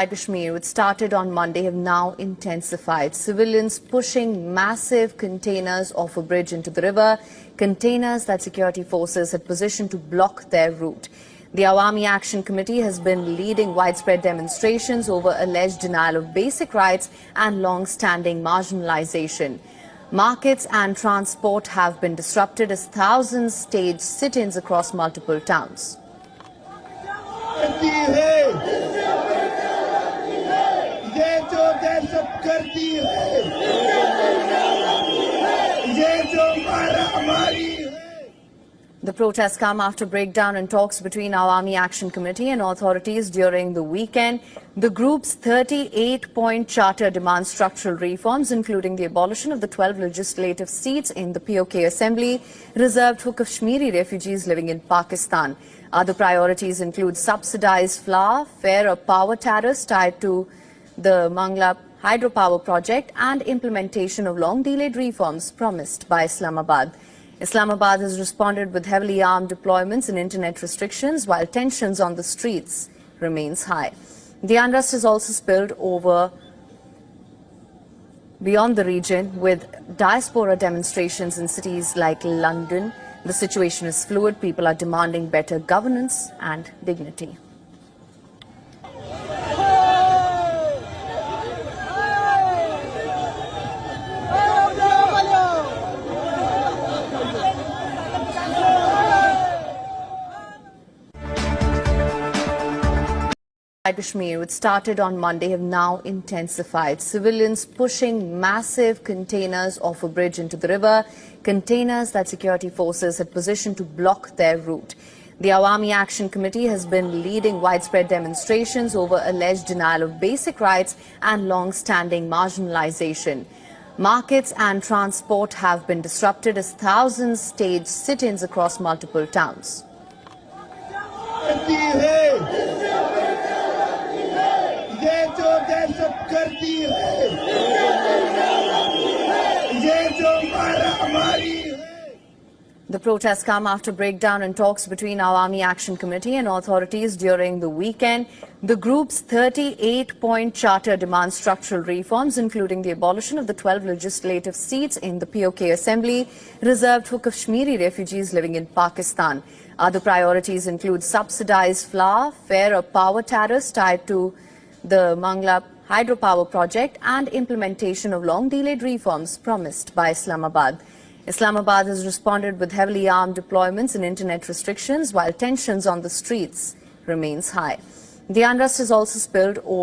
Kashmir, which started on Monday, have now intensified. Civilians pushing massive containers off a bridge into the river, containers that security forces had positioned to block their route. The Awami Action Committee has been leading widespread demonstrations over alleged denial of basic rights and long-standing marginalization. Markets and transport have been disrupted as thousands staged sit-ins across multiple towns. The protests come after breakdown in talks between Awami Action Committee and authorities during the weekend. The group's 38-point charter demands structural reforms, including the abolition of the 12 legislative seats in the POK Assembly reserved for Kashmiri refugees living in Pakistan. Other priorities include subsidized flour, fairer power tariffs tied to the Mangla hydropower project, and implementation of long-delayed reforms promised by Islamabad. Islamabad has responded with heavily armed deployments and internet restrictions, while tensions on the streets remains high. The unrest has also spilled over beyond the region, with diaspora demonstrations in cities like London. The situation is fluid. People are demanding better governance and dignity. Kashmir, which started on Monday, have now intensified. Civilians pushing massive containers off a bridge into the river, containers that security forces had positioned to block their route. The Awami Action Committee has been leading widespread demonstrations over alleged denial of basic rights and long-standing marginalization. Markets and transport have been disrupted as thousands staged sit-ins across multiple towns. The protests come after breakdown in talks between Awami Action Committee and authorities during the weekend. The group's 38-point charter demands structural reforms, including the abolition of the 12 legislative seats in the POK Assembly reserved for Kashmiri refugees living in Pakistan. Other priorities include subsidized flour, fairer power tariffs tied to the Mangla hydropower project, and implementation of long-delayed reforms promised by Islamabad. Islamabad has responded with heavily armed deployments and internet restrictions, while tensions on the streets remains high. The unrest has also spilled over